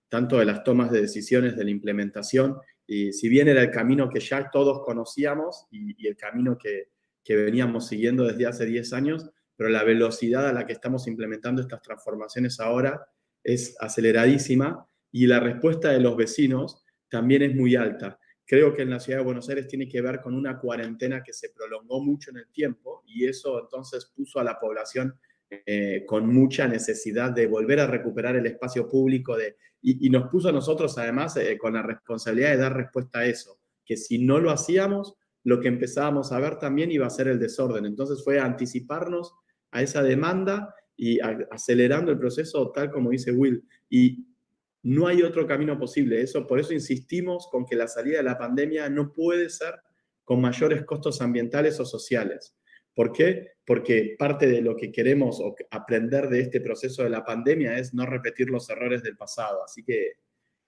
tanto de las tomas de decisiones, de la implementación, y si bien era el camino que ya todos conocíamos y el camino que veníamos siguiendo desde hace 10 años, pero la velocidad a la que estamos implementando estas transformaciones ahora es aceleradísima y la respuesta de los vecinos también es muy alta. Creo que en la ciudad de Buenos Aires tiene que ver con una cuarentena que se prolongó mucho en el tiempo y eso entonces puso a la población con mucha necesidad de volver a recuperar el espacio público y nos puso a nosotros además con la responsabilidad de dar respuesta a eso, que si no lo hacíamos, lo que empezábamos a ver también iba a ser el desorden. Entonces fue anticiparnos a esa demanda y acelerando el proceso tal como dice Will. Y no hay otro camino posible. Por eso insistimos con que la salida de la pandemia no puede ser con mayores costos ambientales o sociales. ¿Por qué? Porque parte de lo que queremos aprender de este proceso de la pandemia es no repetir los errores del pasado. Así que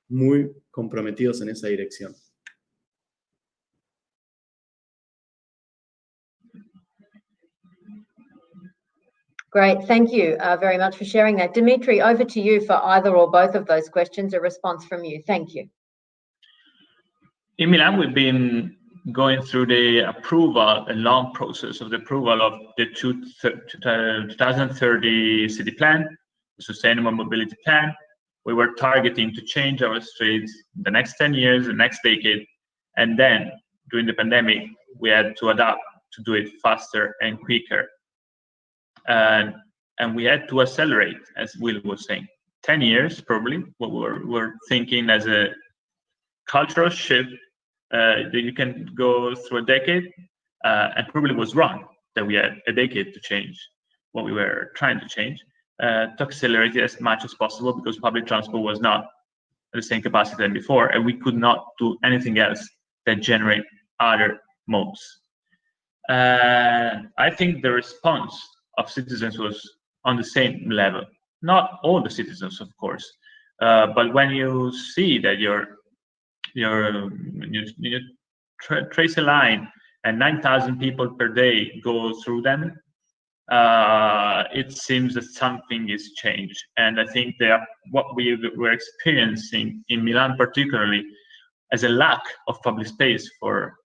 muy comprometidos en esa dirección. Great, thank you very much for sharing that. Dimitri, over to you for either or both of those questions, a response from you. Thank you. In Milan, we've been going through the approval, a long process of the approval of the 2030 city plan, the sustainable mobility plan. We were targeting to change our streets the next 10 years, the next decade, and then during the pandemic, we had to adapt to do it faster and quicker. And we had to accelerate, as Will was saying. 10 years, probably, what we're thinking as a cultural shift, that you can go through a decade, and probably was wrong that we had a decade to change what we were trying to change, to accelerate it as much as possible because public transport was not at the same capacity than before, and we could not do anything else that generate other modes. I think the response of citizens was on the same level. Not all the citizens, of course, but when you see that you trace a line and 9,000 people per day go through them, it seems that something is changed. And I think that what we were experiencing in Milan particularly as a lack of public space for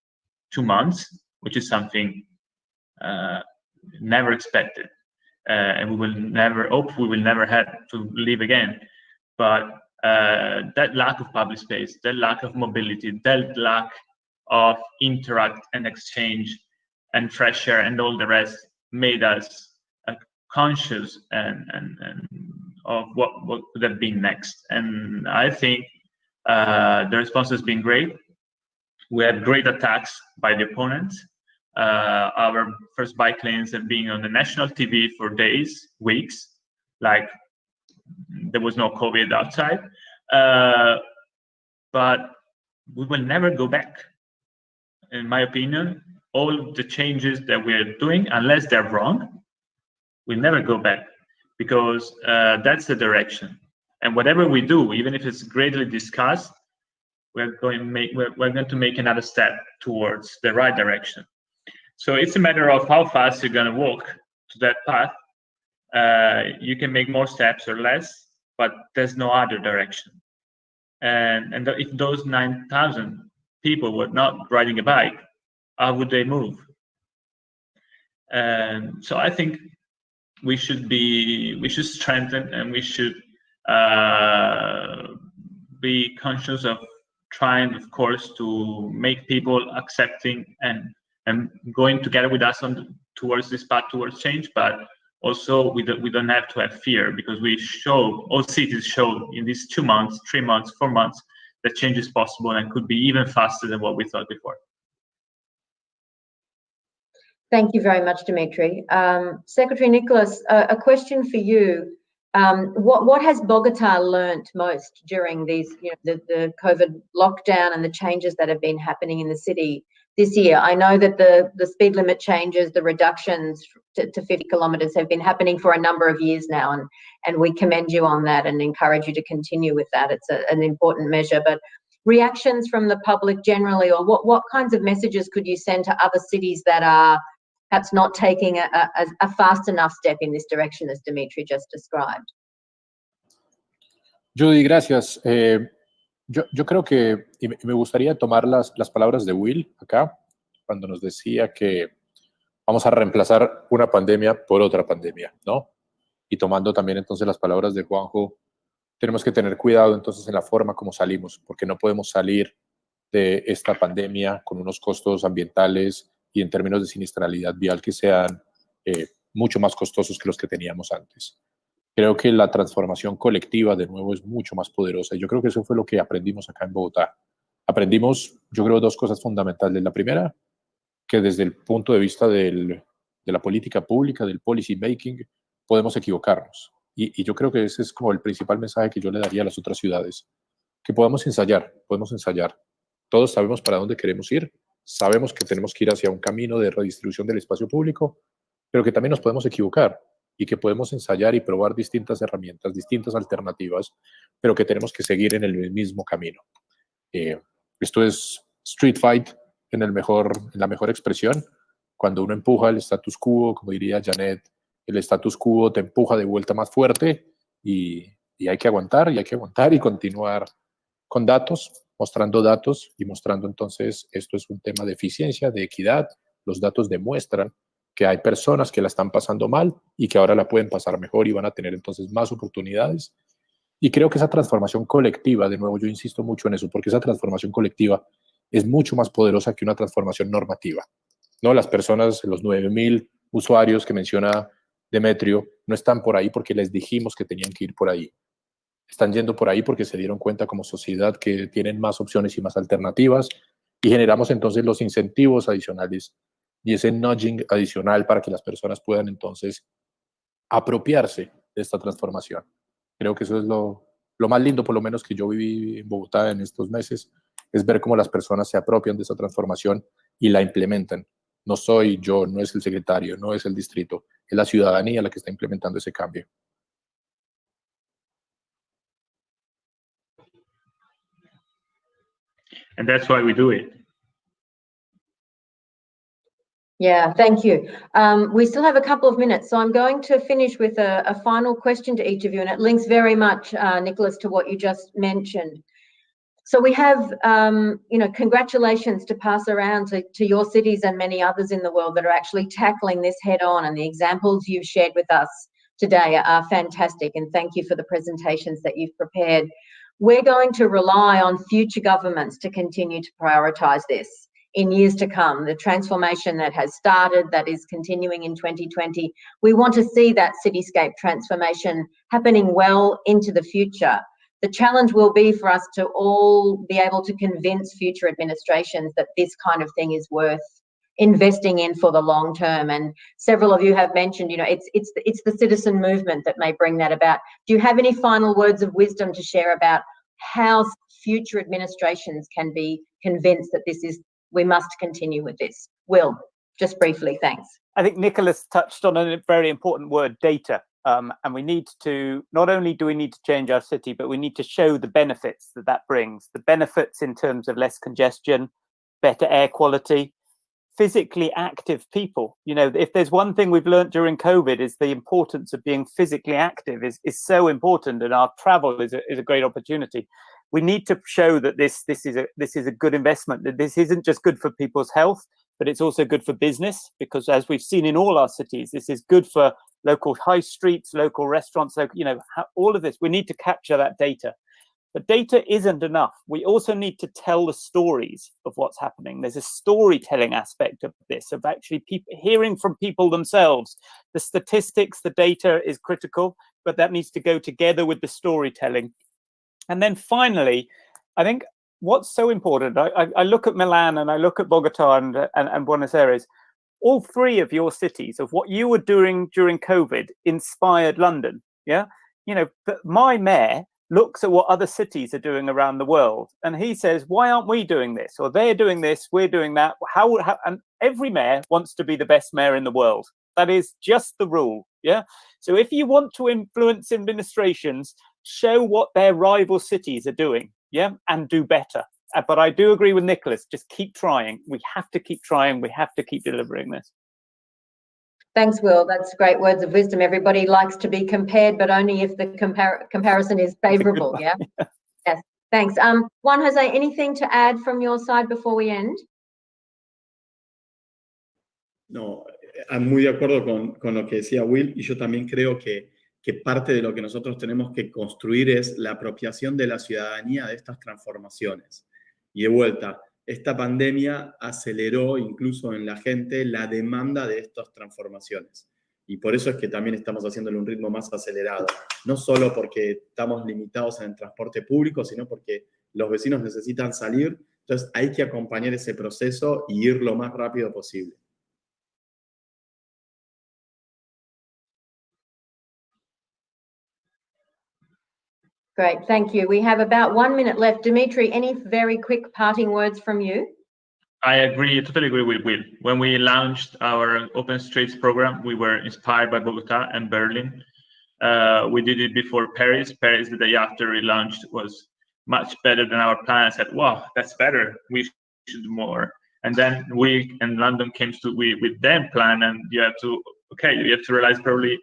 2 months, which is something never expected, and we will never have to live again. But that lack of public space, that lack of mobility, that lack of interact and exchange and fresh air and all the rest made us conscious and of what could have been next. And I think the response has been great. We had great attacks by the opponents. Our first bike lanes have been on the national TV for days, weeks, like there was no COVID outside. But we will never go back. In my opinion, all the changes that we're doing, unless they're wrong, we'll never go back because that's the direction. And whatever we do, even if it's greatly discussed, we're going to make another step towards the right direction. So it's a matter of how fast you're going to walk to that path. You can make more steps or less, but there's no other direction. And if those 9,000 people were not riding a bike, how would they move? And so I think we should strengthen and we should be conscious of trying, of course, to make people accepting and going together with us towards this path towards change, but also we don't have to have fear because all cities showed in these 2 months, 3 months, 4 months that change is possible and could be even faster than what we thought before. Thank you very much, Dimitri. Secretary Nicholas, a question for you. What has Bogota learnt most during these, the COVID lockdown and the changes that have been happening in the city this year? I know that the speed limit changes, the reductions to 50 kilometres have been happening for a number of years now, and we commend you on that and encourage you to continue with that. It's an important measure. But reactions from the public generally, or what kinds of messages could you send to other cities that are perhaps not taking a fast enough step in this direction as Dimitri just described? Judy, gracias. Yo creo que, y me gustaría tomar las palabras de Will acá, cuando nos decía que vamos a reemplazar una pandemia por otra pandemia, ¿no? Y tomando también entonces las palabras de Juanjo, tenemos que tener cuidado entonces en la forma como salimos, porque no podemos salir de esta pandemia con unos costos ambientales y en términos de siniestralidad vial que sean mucho más costosos que los que teníamos antes. Creo que la transformación colectiva, de nuevo, es mucho más poderosa. Y yo creo que eso fue lo que aprendimos acá en Bogotá. Aprendimos, yo creo, dos cosas fundamentales. La primera, que desde el punto de vista de la política pública, del policy making, podemos equivocarnos. Y yo creo que ese es como el principal mensaje que yo le daría a las otras ciudades. Que podemos ensayar. Todos sabemos para dónde queremos ir. Sabemos que tenemos que ir hacia un camino de redistribución del espacio público, pero que también nos podemos equivocar y que podemos ensayar y probar distintas herramientas, distintas alternativas, pero que tenemos que seguir en el mismo camino. Esto es street fight en la mejor expresión. Cuando uno empuja el status quo, como diría Janet, el status quo te empuja de vuelta más fuerte y hay que aguantar y continuar con datos, mostrando datos y mostrando entonces esto es un tema de eficiencia, de equidad. Los datos demuestran que hay personas que la están pasando mal y que ahora la pueden pasar mejor y van a tener entonces más oportunidades. Y creo que esa transformación colectiva, de nuevo yo insisto mucho en eso, porque esa transformación colectiva es mucho más poderosa que una transformación normativa, ¿no? Las personas, los 9.000 usuarios que menciona Demetrio, no están por ahí porque les dijimos que tenían que ir por ahí. Están yendo por ahí porque se dieron cuenta como sociedad que tienen más opciones y más alternativas y generamos entonces los incentivos adicionales y ese nudging adicional para que las personas puedan entonces apropiarse de esta transformación. Creo que eso es lo más lindo, por lo menos que yo viví en Bogotá en estos meses, es ver cómo las personas se apropian de esa transformación y la implementan. No soy yo, no es el secretario, no es el distrito, es la ciudadanía la que está implementando ese cambio. And that's why we do it. Yeah, thank you. We still have a couple of minutes, so I'm going to finish with a final question to each of you, and it links very much, Nicholas, to what you just mentioned. So we have, congratulations to pass around to your cities and many others in the world that are actually tackling this head on, and the examples you've shared with us today are fantastic, and thank you for the presentations that you've prepared. We're going to rely on future governments to continue to prioritise this in years to come. The transformation that has started, that is continuing in 2020, we want to see that cityscape transformation happening well into the future. The challenge will be for us to all be able to convince future administrations that this kind of thing is worth investing in for the long term. And several of you have mentioned, it's the citizen movement that may bring that about. Do you have any final words of wisdom to share about how future administrations can be convinced that we must continue with this? Will, just briefly, thanks. I think Nicholas touched on a very important word, data. And we need to, not only do we need to change our city, but we need to show the benefits that brings. The benefits in terms of less congestion, better air quality, physically active people. If there's one thing we've learned during COVID, is the importance of being physically active is so important, and our travel is a great opportunity. We need to show that this is a good investment, that this isn't just good for people's health, but it's also good for business, because as we've seen in all our cities, this is good for local high streets, local restaurants, all of this. We need to capture that data. But data isn't enough. We also need to tell the stories of what's happening. There's a storytelling aspect of this, of actually hearing from people themselves. The statistics, the data is critical, but that needs to go together with the storytelling. And then finally, I think what's so important, I look at Milan and I look at Bogota and Buenos Aires. all three of your cities, of what you were doing during COVID, inspired London. Yeah, you know, but my mayor looks at what other cities are doing around the world, and he says, why aren't we doing this? Or they're doing this, we're doing that. How and every mayor wants to be the best mayor in the world. That is just the rule. Yeah. So if you want to influence administrations, show what their rival cities are doing. Yeah, and do better. But I do agree with Nicholas, just keep trying. We have to keep trying. We have to keep delivering this. Thanks, Will. That's great words of wisdom. Everybody likes to be compared, but only if the comparison is favourable, yeah? Yes, thanks. Juan Jose, anything to add from your side before we end? No, muy de acuerdo con lo que decía Will, y yo también creo que parte de lo que nosotros tenemos que construir es la apropiación de la ciudadanía de estas transformaciones. Y de vuelta, esta pandemia aceleró incluso en la gente la demanda de estas transformaciones. Y por eso es que también estamos haciéndole un ritmo más acelerado. No solo porque estamos limitados en el transporte público, sino porque los vecinos necesitan salir. Entonces hay que acompañar ese proceso y ir lo más rápido posible. Great, thank you. We have about 1 minute left. Dimitri, any very quick parting words from you? I agree, totally agree with Will. When we launched our Open Streets program, we were inspired by Bogota and Berlin. We did it before Paris. Paris, the day after it launched, was much better than our plan. I said, wow, that's better. We should do more. And then we and London came to with their plan, and you have to realize probably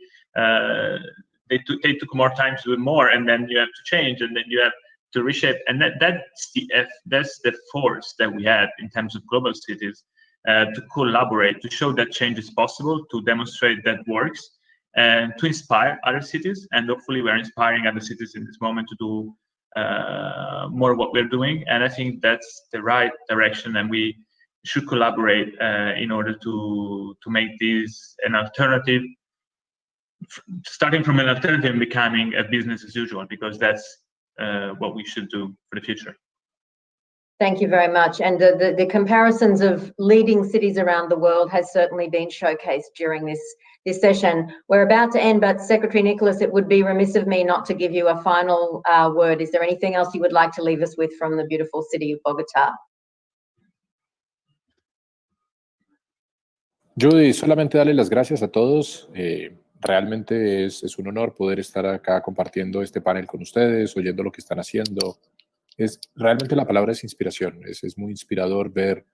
they took more time to do more, and then you have to change, and then you have to reshape, and that's the force that we have in terms of global cities, to collaborate, to show that change is possible, to demonstrate that works, and to inspire other cities. And hopefully we're inspiring other cities in this moment to do more of what we're doing. And I think that's the right direction, and we should collaborate in order to make this an alternative, starting from an alternative and becoming a business as usual, because that's what we should do for the future. Thank you very much. And the comparisons of leading cities around the world has certainly been showcased during this session. We're about to end, but Secretary Nicholas, it would be remiss of me not to give you a final word. Is there anything else you would like to leave us with from the beautiful city of Bogotá? Judy, solamente darle las gracias a todos. Realmente es un honor poder estar acá compartiendo este panel con ustedes, oyendo lo que están haciendo. Realmente la palabra es inspiración. Es muy inspirador ver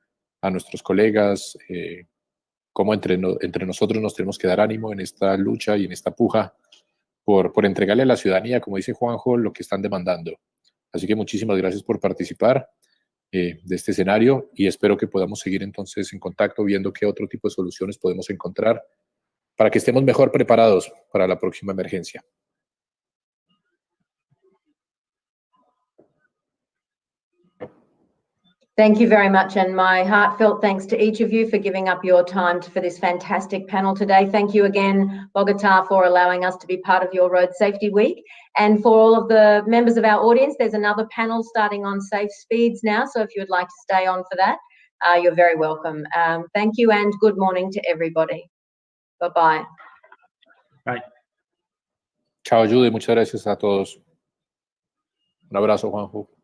a nuestros colegas, cómo entre nosotros nos tenemos que dar ánimo en esta lucha y en esta puja por entregarle a la ciudadanía, como dice Juanjo, lo que están demandando. Así que muchísimas gracias por participar de este escenario, y espero que podamos seguir entonces en contacto, viendo qué otro tipo de soluciones podemos encontrar para que estemos mejor preparados para la próxima emergencia. Thank you very much, and my heartfelt thanks to each of you for giving up your time for this fantastic panel today. Thank you again, Bogotá, for allowing us to be part of your Road Safety Week. And for all of the members of our audience, there's another panel starting on safe speeds now, so if you would like to stay on for that, you're very welcome. Thank you, and good morning to everybody. Bye-bye. Bye. Chao, Judy. Muchas gracias a todos. Un abrazo, Juanjo.